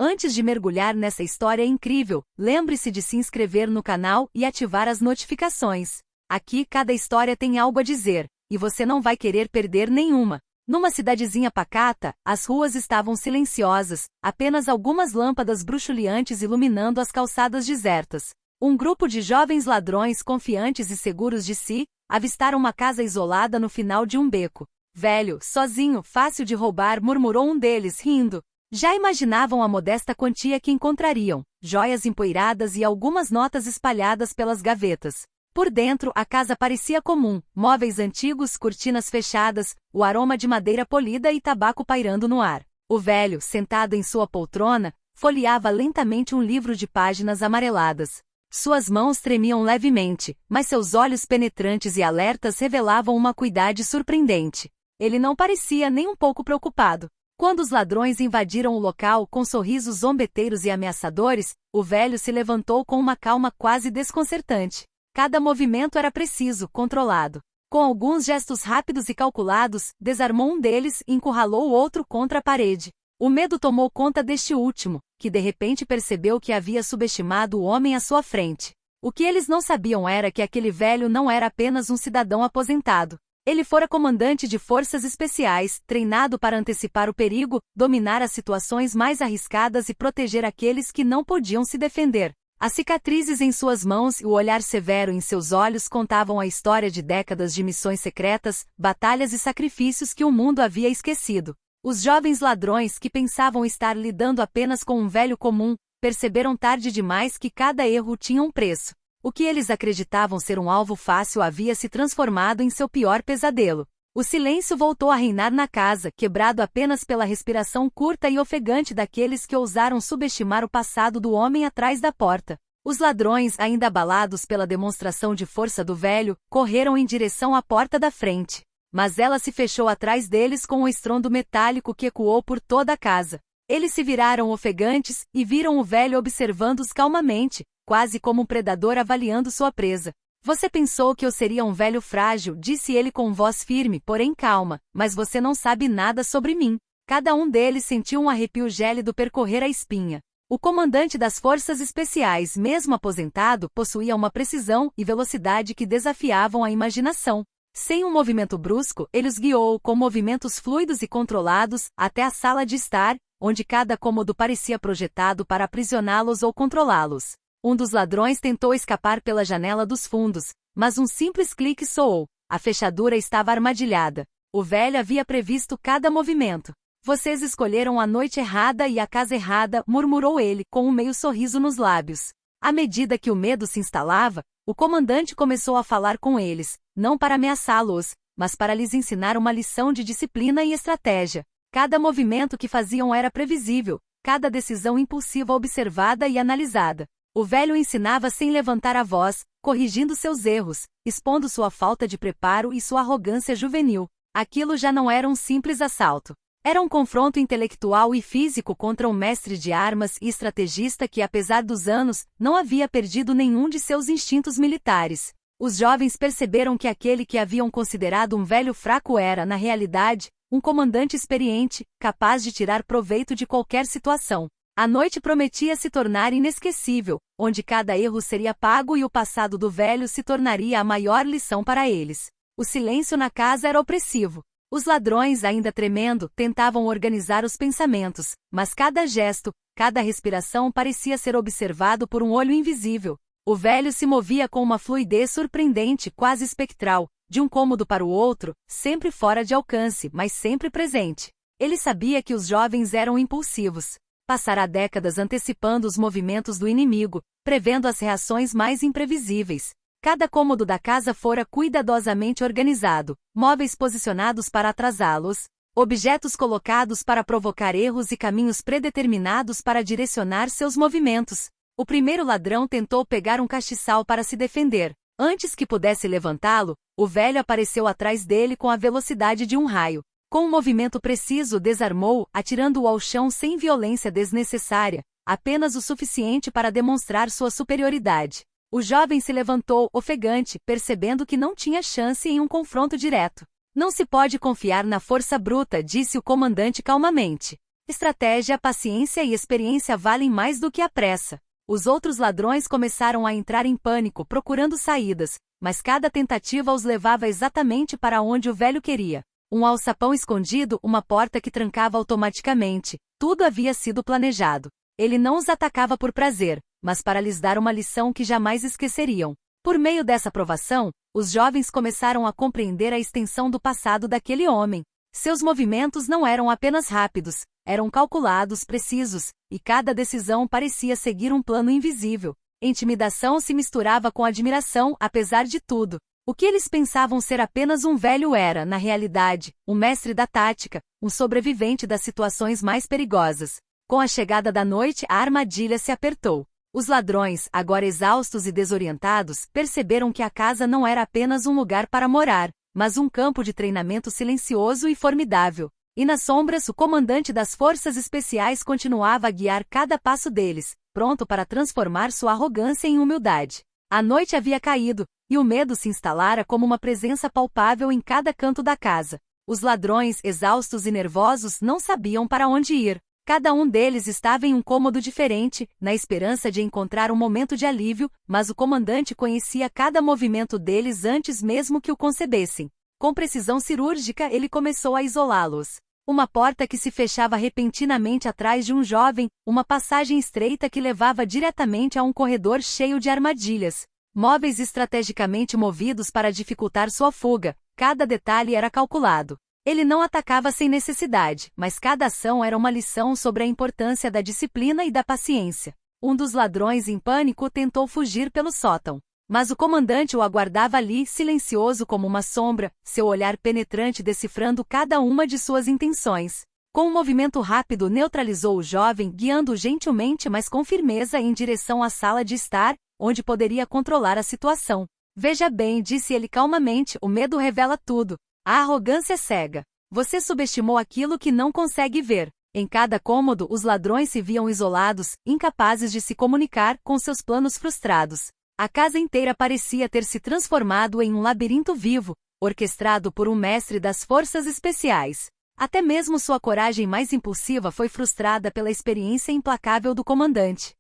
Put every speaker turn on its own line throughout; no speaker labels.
Antes de mergulhar nessa história incrível, lembre-se de se inscrever no canal e ativar as notificações. Aqui cada história tem algo a dizer, e você não vai querer perder nenhuma. Numa cidadezinha pacata, as ruas estavam silenciosas, apenas algumas lâmpadas bruxuleantes iluminando as calçadas desertas. Um grupo de jovens ladrões confiantes e seguros de si, avistaram uma casa isolada no final de um beco. Velho, sozinho, fácil de roubar, murmurou um deles, rindo. Já imaginavam a modesta quantia que encontrariam, joias empoeiradas e algumas notas espalhadas pelas gavetas. Por dentro, a casa parecia comum, móveis antigos, cortinas fechadas, o aroma de madeira polida e tabaco pairando no ar. O velho, sentado em sua poltrona, folheava lentamente um livro de páginas amareladas. Suas mãos tremiam levemente, mas seus olhos penetrantes e alertas revelavam uma acuidade surpreendente. Ele não parecia nem um pouco preocupado. Quando os ladrões invadiram o local com sorrisos zombeteiros e ameaçadores, o velho se levantou com uma calma quase desconcertante. Cada movimento era preciso, controlado. Com alguns gestos rápidos e calculados, desarmou um deles e encurralou o outro contra a parede. O medo tomou conta deste último, que de repente percebeu que havia subestimado o homem à sua frente. O que eles não sabiam era que aquele velho não era apenas um cidadão aposentado. Ele fora comandante de forças especiais, treinado para antecipar o perigo, dominar as situações mais arriscadas e proteger aqueles que não podiam se defender. As cicatrizes em suas mãos e o olhar severo em seus olhos contavam a história de décadas de missões secretas, batalhas e sacrifícios que o mundo havia esquecido. Os jovens ladrões que pensavam estar lidando apenas com um velho comum, perceberam tarde demais que cada erro tinha um preço. O que eles acreditavam ser um alvo fácil havia se transformado em seu pior pesadelo. O silêncio voltou a reinar na casa, quebrado apenas pela respiração curta e ofegante daqueles que ousaram subestimar o passado do homem atrás da porta. Os ladrões, ainda abalados pela demonstração de força do velho, correram em direção à porta da frente. Mas ela se fechou atrás deles com um estrondo metálico que ecoou por toda a casa. Eles se viraram ofegantes e viram o velho observando-os calmamente, quase como um predador avaliando sua presa. Você pensou que eu seria um velho frágil, disse ele com voz firme, porém calma, mas você não sabe nada sobre mim. Cada um deles sentiu um arrepio gélido percorrer a espinha. O comandante das forças especiais, mesmo aposentado, possuía uma precisão e velocidade que desafiavam a imaginação. Sem um movimento brusco, ele os guiou, com movimentos fluidos e controlados, até a sala de estar, onde cada cômodo parecia projetado para aprisioná-los ou controlá-los. Um dos ladrões tentou escapar pela janela dos fundos, mas um simples clique soou. A fechadura estava armadilhada. O velho havia previsto cada movimento. Vocês escolheram a noite errada e a casa errada, murmurou ele, com um meio sorriso nos lábios. À medida que o medo se instalava, o comandante começou a falar com eles, não para ameaçá-los, mas para lhes ensinar uma lição de disciplina e estratégia. Cada movimento que faziam era previsível, cada decisão impulsiva observada e analisada. O velho ensinava sem levantar a voz, corrigindo seus erros, expondo sua falta de preparo e sua arrogância juvenil. Aquilo já não era um simples assalto. Era um confronto intelectual e físico contra um mestre de armas e estrategista que, apesar dos anos, não havia perdido nenhum de seus instintos militares. Os jovens perceberam que aquele que haviam considerado um velho fraco era, na realidade, um comandante experiente, capaz de tirar proveito de qualquer situação. A noite prometia se tornar inesquecível, onde cada erro seria pago e o passado do velho se tornaria a maior lição para eles. O silêncio na casa era opressivo. Os ladrões, ainda tremendo, tentavam organizar os pensamentos, mas cada gesto, cada respiração parecia ser observado por um olho invisível. O velho se movia com uma fluidez surpreendente, quase espectral, de um cômodo para o outro, sempre fora de alcance, mas sempre presente. Ele sabia que os jovens eram impulsivos. Passará décadas antecipando os movimentos do inimigo, prevendo as reações mais imprevisíveis. Cada cômodo da casa fora cuidadosamente organizado, móveis posicionados para atrasá-los, objetos colocados para provocar erros e caminhos predeterminados para direcionar seus movimentos. O primeiro ladrão tentou pegar um castiçal para se defender. Antes que pudesse levantá-lo, o velho apareceu atrás dele com a velocidade de um raio. Com um movimento preciso desarmou-o, atirando-o ao chão sem violência desnecessária, apenas o suficiente para demonstrar sua superioridade. O jovem se levantou, ofegante, percebendo que não tinha chance em um confronto direto. Não se pode confiar na força bruta, disse o comandante calmamente. Estratégia, paciência e experiência valem mais do que a pressa. Os outros ladrões começaram a entrar em pânico procurando saídas, mas cada tentativa os levava exatamente para onde o velho queria. Um alçapão escondido, uma porta que trancava automaticamente. Tudo havia sido planejado. Ele não os atacava por prazer, mas para lhes dar uma lição que jamais esqueceriam. Por meio dessa provação, os jovens começaram a compreender a extensão do passado daquele homem. Seus movimentos não eram apenas rápidos, eram calculados, precisos, e cada decisão parecia seguir um plano invisível. Intimidação se misturava com admiração, apesar de tudo. O que eles pensavam ser apenas um velho era, na realidade, um mestre da tática, um sobrevivente das situações mais perigosas. Com a chegada da noite, a armadilha se apertou. Os ladrões, agora exaustos e desorientados, perceberam que a casa não era apenas um lugar para morar, mas um campo de treinamento silencioso e formidável. E nas sombras, o comandante das forças especiais continuava a guiar cada passo deles, pronto para transformar sua arrogância em humildade. A noite havia caído, e o medo se instalara como uma presença palpável em cada canto da casa. Os ladrões, exaustos e nervosos, não sabiam para onde ir. Cada um deles estava em um cômodo diferente, na esperança de encontrar um momento de alívio, mas o comandante conhecia cada movimento deles antes mesmo que o concebessem. Com precisão cirúrgica, ele começou a isolá-los. Uma porta que se fechava repentinamente atrás de um jovem, uma passagem estreita que levava diretamente a um corredor cheio de armadilhas. Móveis estrategicamente movidos para dificultar sua fuga, cada detalhe era calculado. Ele não atacava sem necessidade, mas cada ação era uma lição sobre a importância da disciplina e da paciência. Um dos ladrões em pânico tentou fugir pelo sótão. Mas o comandante o aguardava ali, silencioso como uma sombra, seu olhar penetrante decifrando cada uma de suas intenções. Com um movimento rápido neutralizou o jovem, guiando-o gentilmente mas com firmeza em direção à sala de estar, onde poderia controlar a situação. Veja bem, disse ele calmamente, o medo revela tudo. A arrogância cega. Você subestimou aquilo que não consegue ver. Em cada cômodo, os ladrões se viam isolados, incapazes de se comunicar, com seus planos frustrados. A casa inteira parecia ter se transformado em um labirinto vivo, orquestrado por um mestre das forças especiais. Até mesmo sua coragem mais impulsiva foi frustrada pela experiência implacável do comandante.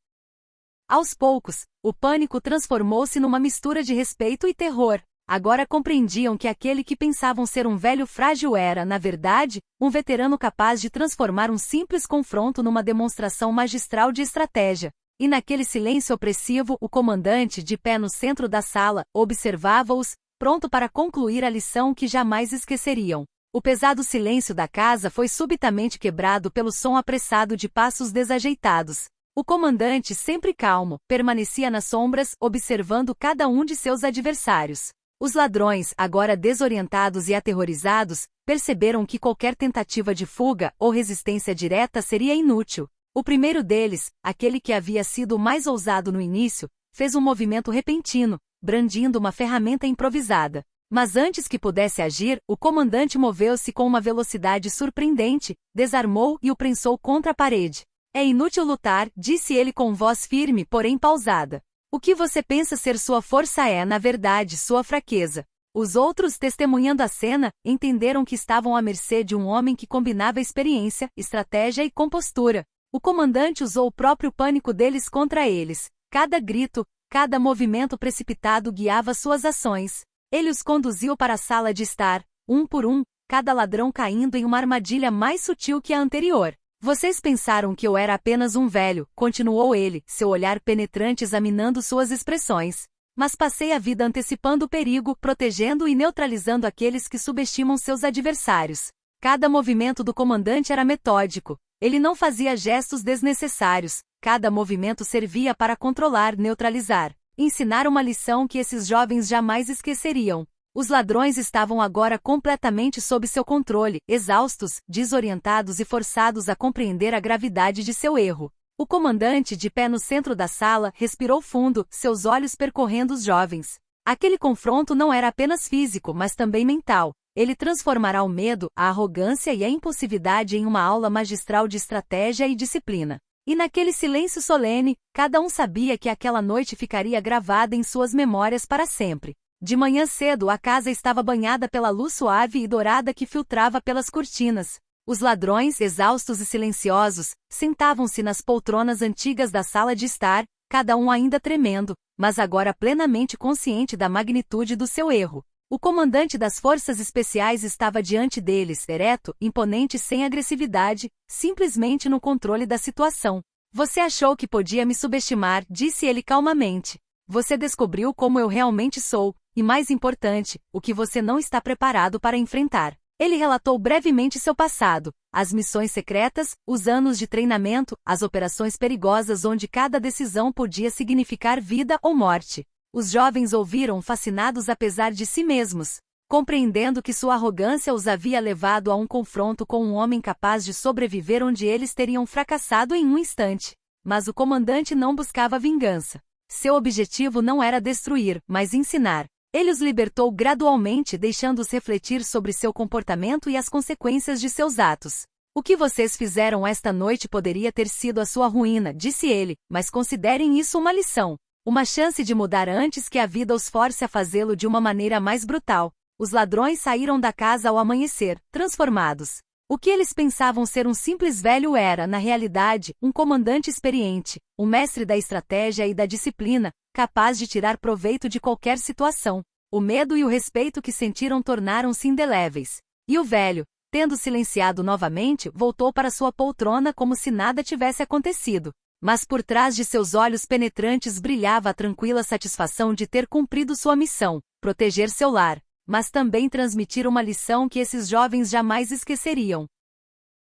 Aos poucos, o pânico transformou-se numa mistura de respeito e terror. Agora compreendiam que aquele que pensavam ser um velho frágil era, na verdade, um veterano capaz de transformar um simples confronto numa demonstração magistral de estratégia. E naquele silêncio opressivo, o comandante, de pé no centro da sala, observava-os, pronto para concluir a lição que jamais esqueceriam. O pesado silêncio da casa foi subitamente quebrado pelo som apressado de passos desajeitados. O comandante, sempre calmo, permanecia nas sombras, observando cada um de seus adversários. Os ladrões, agora desorientados e aterrorizados, perceberam que qualquer tentativa de fuga ou resistência direta seria inútil. O primeiro deles, aquele que havia sido o mais ousado no início, fez um movimento repentino, brandindo uma ferramenta improvisada. Mas antes que pudesse agir, o comandante moveu-se com uma velocidade surpreendente, desarmou e o prensou contra a parede. É inútil lutar, disse ele com voz firme, porém pausada. O que você pensa ser sua força é, na verdade, sua fraqueza. Os outros, testemunhando a cena, entenderam que estavam à mercê de um homem que combinava experiência, estratégia e compostura. O comandante usou o próprio pânico deles contra eles. Cada grito, cada movimento precipitado guiava suas ações. Ele os conduziu para a sala de estar, um por um, cada ladrão caindo em uma armadilha mais sutil que a anterior. Vocês pensaram que eu era apenas um velho, continuou ele, seu olhar penetrante examinando suas expressões. Mas passei a vida antecipando o perigo, protegendo e neutralizando aqueles que subestimam seus adversários. Cada movimento do comandante era metódico. Ele não fazia gestos desnecessários. Cada movimento servia para controlar, neutralizar, ensinar uma lição que esses jovens jamais esqueceriam. Os ladrões estavam agora completamente sob seu controle, exaustos, desorientados e forçados a compreender a gravidade de seu erro. O comandante, de pé no centro da sala, respirou fundo, seus olhos percorrendo os jovens. Aquele confronto não era apenas físico, mas também mental. Ele transformará o medo, a arrogância e a impulsividade em uma aula magistral de estratégia e disciplina. E naquele silêncio solene, cada um sabia que aquela noite ficaria gravada em suas memórias para sempre. De manhã cedo a casa estava banhada pela luz suave e dourada que filtrava pelas cortinas. Os ladrões, exaustos e silenciosos, sentavam-se nas poltronas antigas da sala de estar, cada um ainda tremendo, mas agora plenamente consciente da magnitude do seu erro. O comandante das forças especiais estava diante deles, ereto, imponente e sem agressividade, simplesmente no controle da situação. Você achou que podia me subestimar, disse ele calmamente. Você descobriu como eu realmente sou, e mais importante, o que você não está preparado para enfrentar. Ele relatou brevemente seu passado, as missões secretas, os anos de treinamento, as operações perigosas onde cada decisão podia significar vida ou morte. Os jovens ouviram fascinados apesar de si mesmos, compreendendo que sua arrogância os havia levado a um confronto com um homem capaz de sobreviver onde eles teriam fracassado em um instante. Mas o comandante não buscava vingança. Seu objetivo não era destruir, mas ensinar. Ele os libertou gradualmente, deixando-os refletir sobre seu comportamento e as consequências de seus atos. O que vocês fizeram esta noite poderia ter sido a sua ruína, disse ele, mas considerem isso uma lição. Uma chance de mudar antes que a vida os force a fazê-lo de uma maneira mais brutal. Os ladrões saíram da casa ao amanhecer, transformados. O que eles pensavam ser um simples velho era, na realidade, um comandante experiente, um mestre da estratégia e da disciplina, capaz de tirar proveito de qualquer situação. O medo e o respeito que sentiram tornaram-se indeléveis. E o velho, tendo silenciado novamente, voltou para sua poltrona como se nada tivesse acontecido. Mas por trás de seus olhos penetrantes brilhava a tranquila satisfação de ter cumprido sua missão, proteger seu lar, mas também transmitir uma lição que esses jovens jamais esqueceriam.